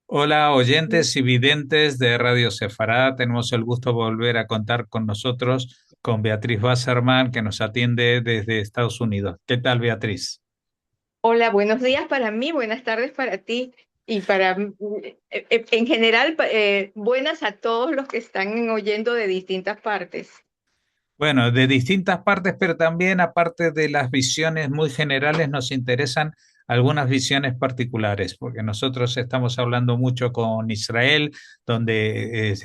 Hola, oyentes y videntes de Radio Sefará. Tenemos el gusto de volver a contar con nosotros con Beatriz Wasserman, que nos atiende desde Estados Unidos. ¿Qué tal, Beatriz? Hola, buenos días para mí, buenas tardes para ti y en general, buenas a todos los que están oyendo de distintas partes. Bueno, de distintas partes, pero también aparte de las visiones muy generales, nos interesan algunas visiones particulares, porque nosotros estamos hablando mucho con Israel, donde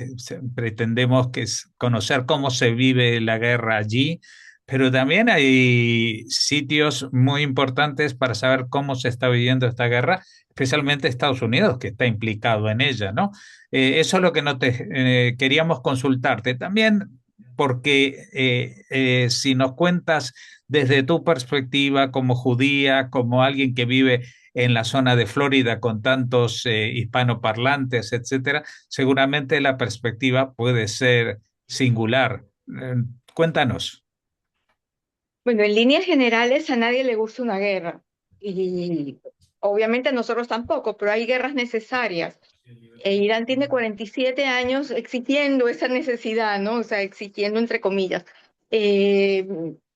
pretendemos conocer cómo se vive la guerra allí, pero también hay sitios muy importantes para saber cómo se está viviendo esta guerra, especialmente Estados Unidos, que está implicado en ella, ¿no? Eso es lo que no te queríamos consultarte. También porque si nos cuentas desde tu perspectiva como judía, como alguien que vive en la zona de Florida con tantos hispanoparlantes, etcétera, seguramente la perspectiva puede ser singular. Cuéntanos. Bueno, en líneas generales a nadie le gusta una guerra y obviamente a nosotros tampoco, pero hay guerras necesarias. Irán tiene 47 años exigiendo esa necesidad, ¿no? O sea, exigiendo entre comillas. Eh,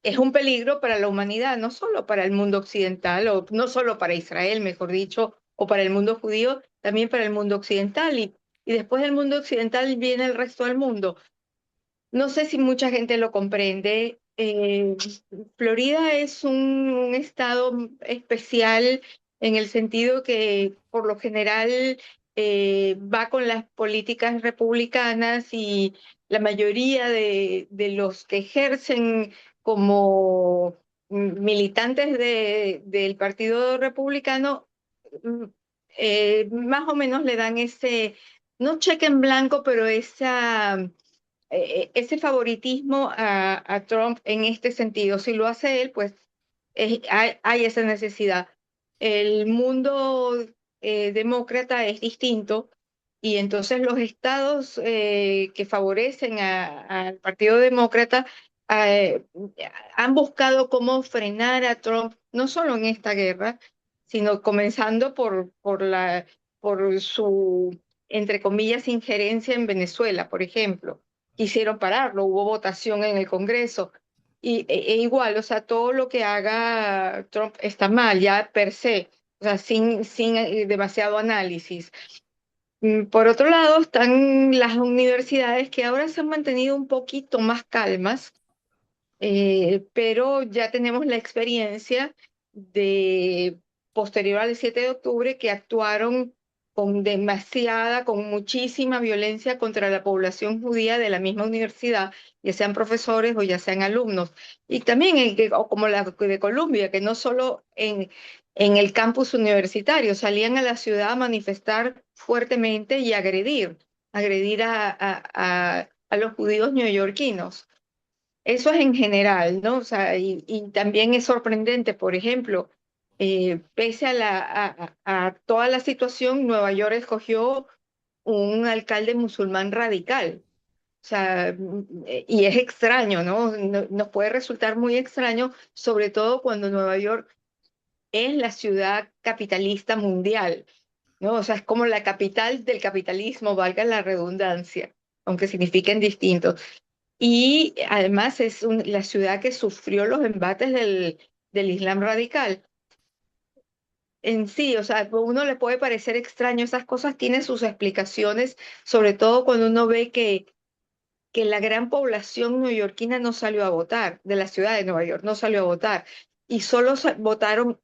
es un peligro para la humanidad, no solo para el mundo occidental, o no solo para Israel, mejor dicho, o para el mundo judío, también para el mundo occidental. Y después del mundo occidental viene el resto del mundo. No sé si mucha gente lo comprende. Florida es un estado especial en el sentido que por lo general va con las políticas republicanas y la mayoría de los que ejercen como militantes del Partido Republicano mm, más o menos le dan ese, no cheque en blanco, pero ese favoritismo a Trump en este sentido. Si lo hace él, pues hay esa necesidad. El mundo demócrata es distinto y entonces los estados que favorecen al Partido Demócrata eh, han buscado cómo frenar a Trump, no solo en esta guerra, sino comenzando por su, entre comillas, injerencia en Venezuela, por ejemplo. Quisieron pararlo, hubo votación en el Congreso. E igual, o sea, todo lo que haga Trump está mal, ya per se, o sea, sin demasiado análisis. Por otro lado, están las universidades que ahora se han mantenido un poquito más calmas, pero ya tenemos la experiencia de posterior al 7 de octubre que actuaron con muchísima violencia contra la población judía de la misma universidad, ya sean profesores o ya sean alumnos. Y también o como la de Columbia, que no solo en el campus universitario, salían a la ciudad a manifestar fuertemente y agredir a los judíos neoyorquinos. Eso es en general, ¿no? O sea, y también es sorprendente, por ejemplo, pese a toda la situación, Nueva York escogió un alcalde musulmán radical. O sea, y es extraño, ¿no? Nos puede resultar muy extraño, sobre todo cuando Nueva York es la ciudad capitalista mundial, ¿no? O sea, es como la capital del capitalismo, valga la redundancia, aunque signifiquen distintos. Y además es la ciudad que sufrió los embates del Islam radical. En sí, o sea, a uno le puede parecer extraño, esas cosas tienen sus explicaciones, sobre todo cuando uno ve que la gran población neoyorquina no salió a votar, de la ciudad de Nueva York, no salió a votar, y solo votaron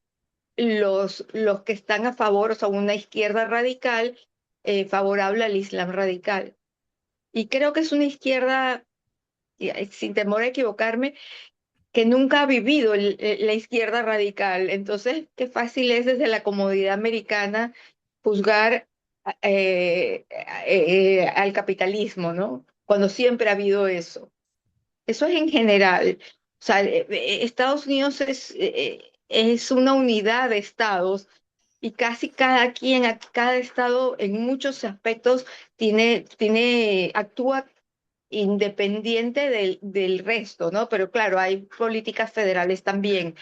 los que están a favor, o sea, una izquierda radical favorable al Islam radical. Y creo que es una izquierda, sin temor a equivocarme, que nunca ha vivido la izquierda radical. Entonces, qué fácil es desde la comodidad americana juzgar al capitalismo, ¿no? Cuando siempre ha habido eso. Eso es en general. O sea, Estados Unidos es una unidad de estados y casi cada estado en muchos aspectos actúa independiente del resto, ¿no? Pero claro, hay políticas federales también,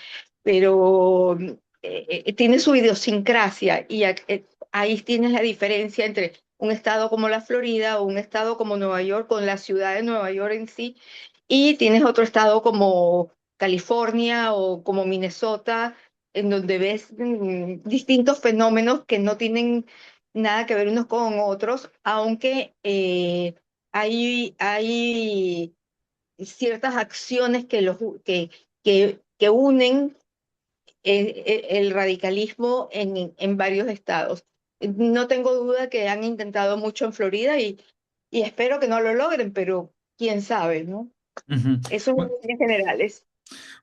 pero tiene su idiosincrasia y ahí tienes la diferencia entre un estado como la Florida o un estado como Nueva York, con la ciudad de Nueva York en sí, y tienes otro estado como California o como Minnesota, en donde ves distintos fenómenos que no tienen nada que ver unos con otros, aunque hay ciertas acciones que unen el radicalismo en varios estados. No tengo duda que han intentado mucho en Florida y espero que no lo logren, pero quién sabe, ¿no? Ujú. Eso Bu- en generales.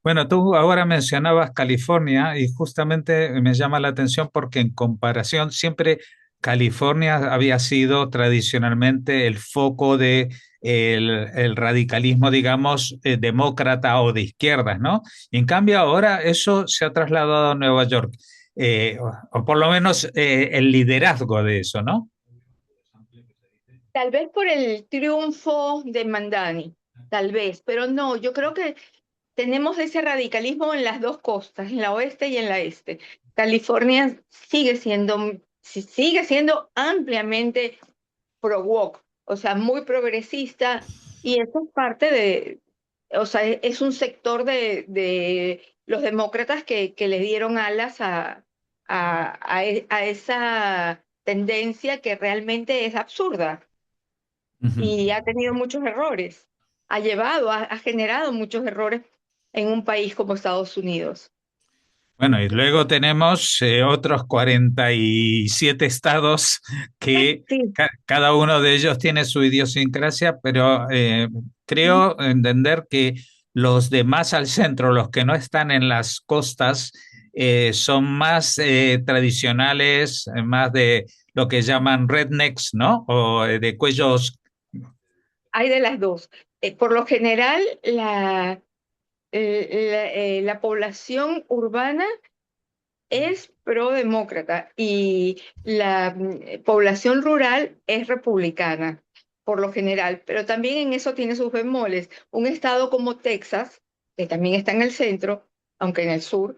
Bueno, tú ahora mencionabas California y justamente me llama la atención porque en comparación siempre California había sido tradicionalmente el foco de el radicalismo, digamos, demócrata o de izquierdas, ¿no? Y en cambio ahora eso se ha trasladado a Nueva York, o por lo menos el liderazgo de eso, ¿no? Tal vez por el triunfo de Mandani, tal vez, pero no, yo creo que tenemos ese radicalismo en las dos costas, en la oeste y en la este. California sigue siendo ampliamente pro woke, o sea, muy progresista, y eso es parte o sea, es un sector de los demócratas que le dieron alas a esa tendencia que realmente es absurda Ujú. y ha tenido muchos errores, ha generado muchos errores en un país como Estados Unidos. Bueno, y luego tenemos otros 47 estados que Sí. cada uno de ellos tiene su idiosincrasia, pero creo entender que los de más al centro, los que no están en las costas, son más tradicionales, más de lo que llaman rednecks, ¿no? O de cuellos. Hay de las dos. Por lo general, la población urbana es prodemócrata y la población rural es republicana, por lo general, pero también en eso tiene sus bemoles. Un estado como Texas, que también está en el centro, aunque en el sur,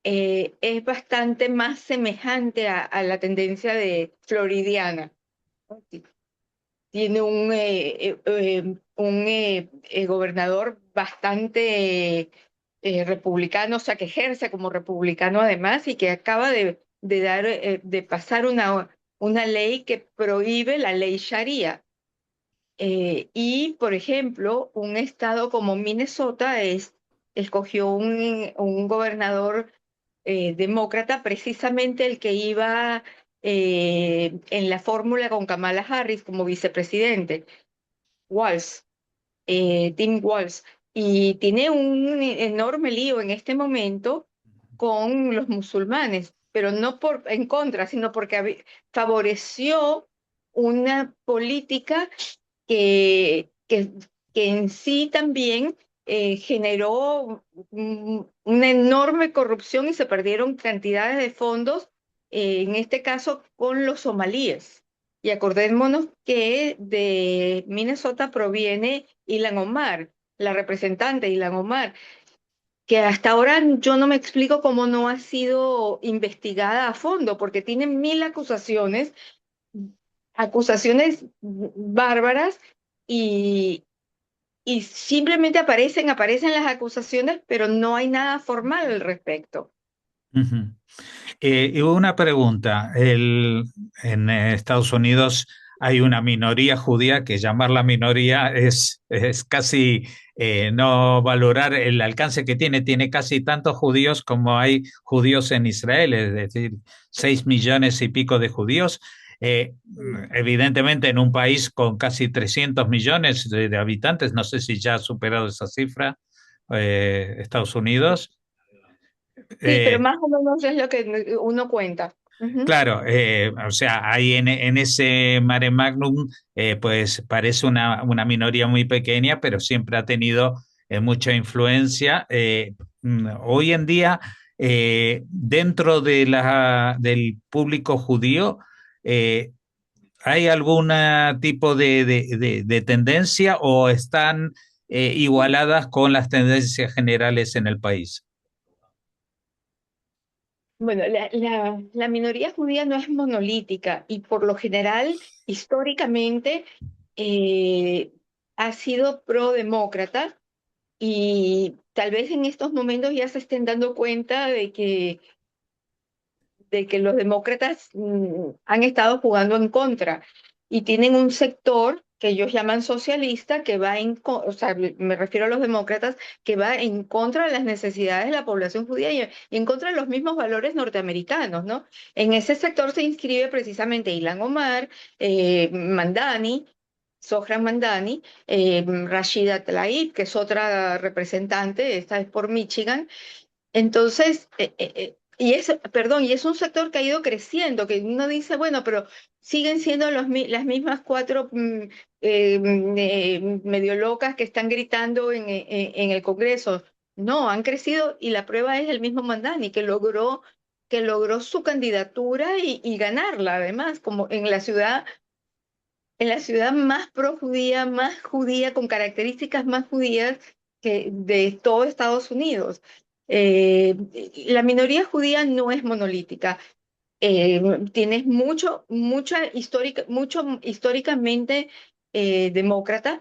es bastante más semejante a la tendencia de floridiana. Tiene un gobernador bastante republicano, o sea, que ejerce como republicano además y que acaba de pasar una ley que prohíbe la ley Sharia. Y, por ejemplo, un estado como Minnesota escogió un gobernador demócrata, precisamente el que iba en la fórmula con Kamala Harris como vicepresidente, Walz, Tim Walz, y tiene un enorme lío en este momento con los musulmanes, pero no en contra, sino porque favoreció una política que, que, que en sí también generó una enorme corrupción y se perdieron cantidades de fondos, en este caso con los somalíes. Y acordémonos que de Minnesota proviene Ilhan Omar, la representante Ilhan Omar, que hasta ahora yo no me explico cómo no ha sido investigada a fondo, porque tiene mil acusaciones bárbaras y, y simplemente aparecen las acusaciones, pero no hay nada formal al respecto. Ujú. Y una pregunta, en Estados Unidos hay una minoría judía que llamarla minoría es casi no valorar el alcance que tiene. Tiene casi tantos judíos como hay judíos en Israel, es decir, 6 millones y pico de judíos. Evidentemente en un país con casi 300 millones de habitantes, no sé si ya ha superado esa cifra, Estados Unidos. Sí, pero Eh, más o menos es lo que uno cuenta. Ujú. Claro, o sea, ahí en ese mare magnum, pues parece una minoría muy pequeña, pero siempre ha tenido mucha influencia. Hoy en día, dentro de del público judío, eh, ¿hay algún tipo de tendencia o están igualadas con las tendencias generales en el país? Bueno, la minoría judía no es monolítica y por lo general, históricamente, eh, ha sido pro-demócrata y tal vez en estos momentos ya se estén dando cuenta de que los demócratas han estado jugando en contra y tienen un sector que ellos llaman socialista que va o sea, me refiero a los demócratas, que va en contra de las necesidades de la población judía y en contra de los mismos valores norteamericanos, ¿no? En ese sector se inscribe precisamente Ilhan Omar, Mandani, Zohran Mandani, Rashida Tlaib, que es otra representante, esta es por Michigan. Entonces, perdón, y es un sector que ha ido creciendo, que uno dice, bueno, pero siguen siendo las mismas cuatro medio locas que están gritando en el Congreso. No, han crecido y la prueba es el mismo Mandani, que logró su candidatura y ganarla, además, como en la ciudad más judía, con características más judías que de todo Estados Unidos. Eh, la minoría judía no es monolítica. Tienes mucho históricamente demócrata,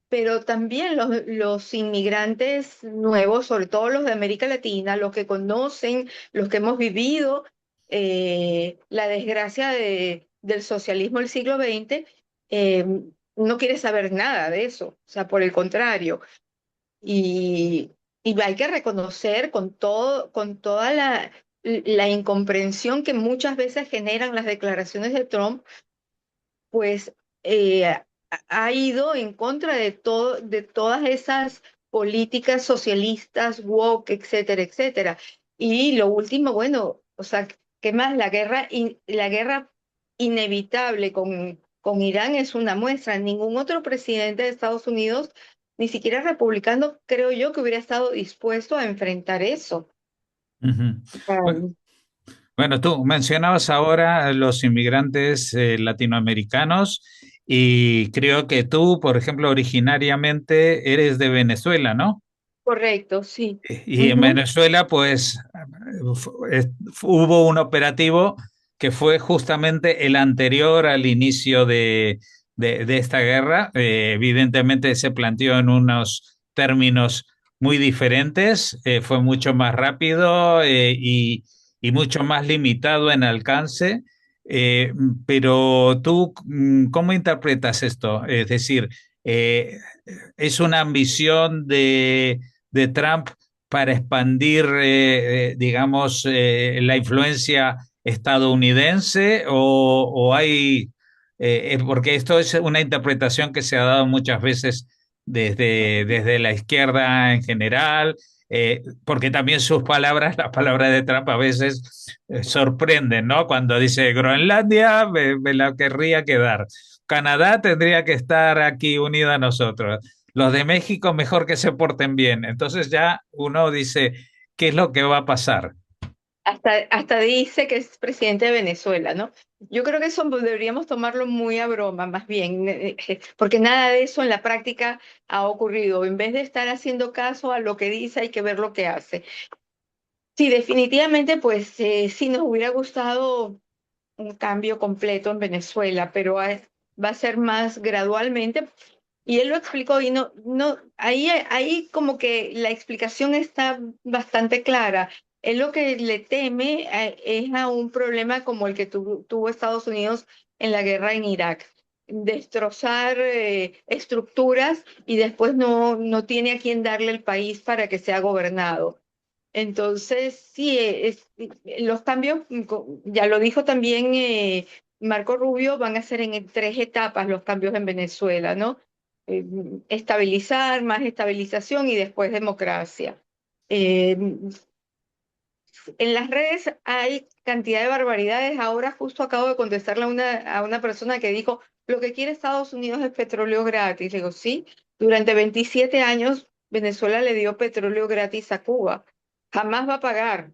pero también los inmigrantes nuevos, sobre todo los de América Latina, los que conocen, los que hemos vivido la desgracia del socialismo del siglo XX, eh, no quiere saber nada de eso, o sea, por el contrario. Y, y hay que reconocer con toda la incomprensión que muchas veces generan las declaraciones de Trump, pues ha ido en contra de todas esas políticas socialistas, woke, etcétera, etcétera. Y lo último, bueno, o sea, ¿qué más? La guerra inevitable con Irán es una muestra. Ningún otro presidente de Estados Unidos, ni siquiera republicano, creo yo, que hubiera estado dispuesto a enfrentar eso. Ujú. Bu- Ah, Bueno, tú mencionabas ahora los inmigrantes latinoamericanos y creo que tú, por ejemplo, originariamente eres de Venezuela, ¿no? correcto, sí. Y en Ujú. Venezuela, pues, hubo un operativo que fue justamente el anterior al inicio de esta guerra. Evidentemente se planteó en unos términos muy diferentes, fue mucho más rápido y mucho más limitado en alcance. Eh, pero tú, ¿cómo interpretas esto? Es decir, eh, ¿es una ambición de Trump para expandir, digamos, la influencia estadounidense o hay, porque esto es una interpretación que se ha dado muchas veces desde la izquierda en general, porque también sus palabras, las palabras de Trump a veces sorprenden, ¿no? Cuando dice Groenlandia, me la querría quedar. Canadá tendría que estar aquí unida a nosotros, los de México mejor que se porten bien. Entonces ya uno dice, ¿qué es lo que va a pasar? Hasta dice que es presidente de Venezuela, ¿no? Yo creo que eso deberíamos tomarlo muy a broma, más bien, porque nada de eso en la práctica ha ocurrido. En vez de estar haciendo caso a lo que dice, hay que ver lo que hace. Sí, definitivamente, pues sí nos hubiera gustado un cambio completo en Venezuela, pero va a ser más gradualmente. Y él lo explicó y ahí como que la explicación está bastante clara. Él lo que le teme es a un problema como el que tuvo Estados Unidos en la guerra en Irak. Destrozar estructuras y después no tiene a quién darle el país para que sea gobernado. Entonces, sí, los cambios, ya lo dijo también Marco Rubio, van a ser en tres etapas los cambios en Venezuela, ¿no? Eh, Estabilizar, más estabilización y después democracia. Eh, en las redes hay cantidad de barbaridades. Ahora justo acabo de contestarle a una persona que dijo, lo que quiere Estados Unidos es petróleo gratis. Le digo, sí, durante 27 años Venezuela le dio petróleo gratis a Cuba. Jamás va a pagar,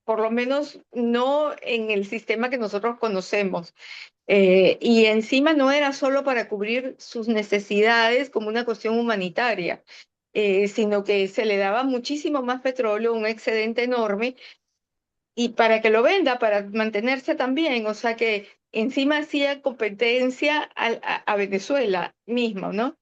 por lo menos no en el sistema que nosotros conocemos. Y encima no era solo para cubrir sus necesidades como una cuestión humanitaria, sino que se le daba muchísimo más petróleo, un excedente enorme y para que lo venda, para mantenerse también, o sea que encima hacía competencia a Venezuela mismo, ¿no?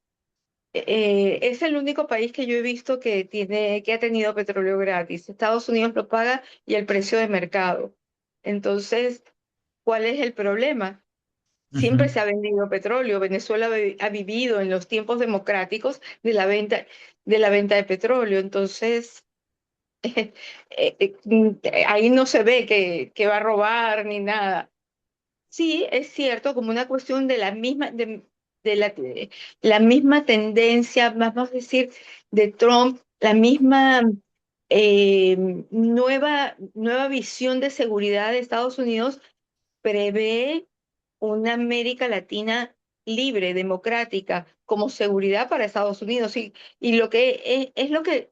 Es el único país que yo he visto que ha tenido petróleo gratis. Estados Unidos lo paga y el precio de mercado. Entonces, ¿cuál es el problema? Siempre Ujú. se ha vendido petróleo. Venezuela ha vivido en los tiempos democráticos de la venta de petróleo. Entonces, ahí no se ve que va a robar ni nada. Sí, es cierto, como una cuestión de de la misma tendencia, vamos a decir, de Trump, la misma eh, nueva visión de seguridad de Estados Unidos prevé una América Latina libre, democrática, como seguridad para Estados Unidos. Y lo que es lo que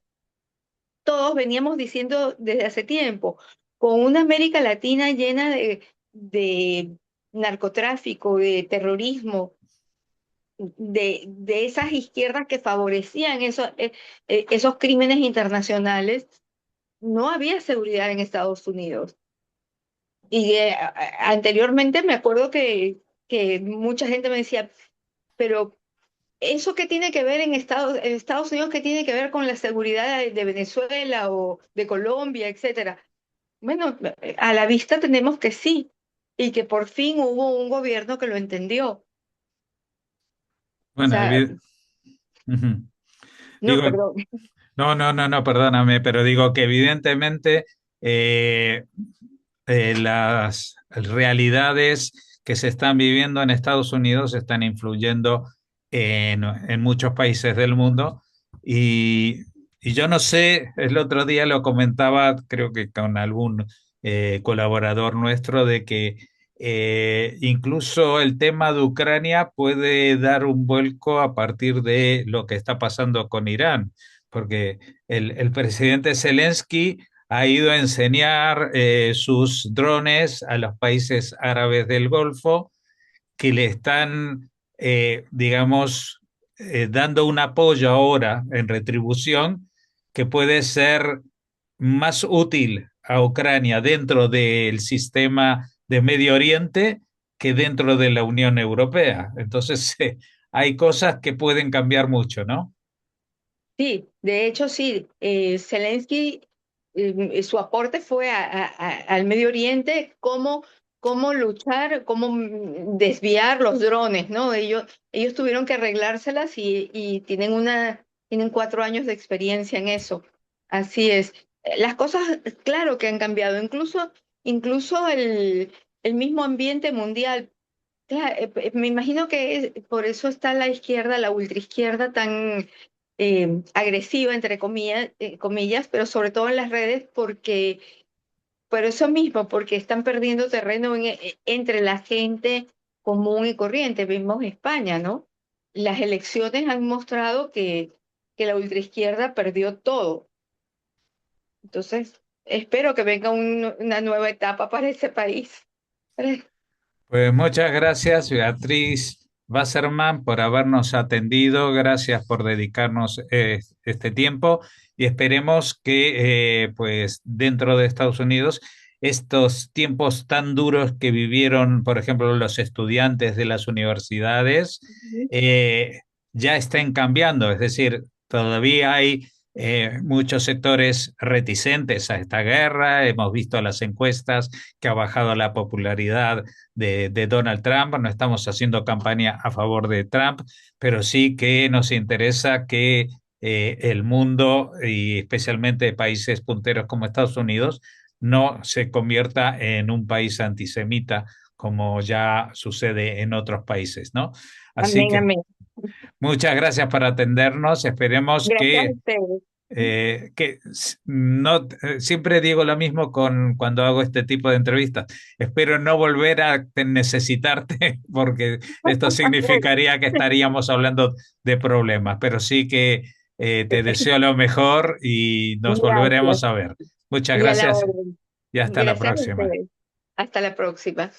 todos veníamos diciendo desde hace tiempo, con una América Latina llena de narcotráfico, de terrorismo, de esas izquierdas que favorecían esos crímenes internacionales, no había seguridad en Estados Unidos. Y anteriormente me acuerdo que mucha gente me decía, pero ¿eso qué tiene que ver en Estados Unidos, qué tiene que ver con la seguridad de Venezuela o de Colombia, etcétera? Bueno, a la vista tenemos que sí, y que por fin hubo un gobierno que lo entendió. O Bueno, sea, ujú. no, Digo, perdón. no, no, no, no, perdóname, pero digo que evidentemente eh, las realidades que se están viviendo en Estados Unidos están influyendo en muchos países del mundo. Y, y yo no sé, el otro día lo comentaba, creo que con algún colaborador nuestro, de que incluso el tema de Ucrania puede dar un vuelco a partir de lo que está pasando con Irán, porque el presidente Zelensky ha ido a enseñar sus drones a los países árabes del Golfo que le están, digamos, dando un apoyo ahora en retribución que puede ser más útil a Ucrania dentro del sistema de Medio Oriente que dentro de la Unión Europea. Entonces, hay cosas que pueden cambiar mucho, ¿no? Sí, de hecho sí, Zelensky, su aporte fue al Medio Oriente, cómo luchar, cómo desviar los drones, ¿no? Ellos tuvieron que arreglárselas y tienen 4 años de experiencia en eso. Así es. Las cosas, claro que han cambiado, incluso el mismo ambiente mundial. Claro, me imagino que por eso está la izquierda, la ultraizquierda tan agresiva, entre comillas, pero sobre todo en las redes, porque, por eso mismo, porque están perdiendo terreno entre la gente común y corriente. Vimos España, ¿no? Las elecciones han mostrado que la ultraizquierda perdió todo. Entonces, espero que venga una nueva etapa para ese país. Pues muchas gracias, Beatriz Wasserman, por habernos atendido. Gracias por dedicarnos este tiempo y esperemos que, pues, dentro de Estados Unidos, estos tiempos tan duros que vivieron, por ejemplo, los estudiantes de las universidades, eh, ya estén cambiando. Es decir, todavía hay muchos sectores reticentes a esta guerra. Hemos visto las encuestas que ha bajado la popularidad de Donald Trump. No estamos haciendo campaña a favor de Trump, pero sí que nos interesa que el mundo y especialmente países punteros como Estados Unidos no se convierta en un país antisemita como ya sucede en otros países, ¿no? Así Amén, que amén. muchas gracias por atendernos. Esperemos Gracias a ustedes. no, siempre digo lo mismo cuando hago este tipo de entrevistas. Espero no volver a necesitarte porque esto significaría que estaríamos hablando de problemas, pero sí que te deseo lo mejor y nos volveremos Gracias. a ver. Muchas Y a la gracias orden. y hasta la Gracias a próxima. ustedes. Hasta la próxima.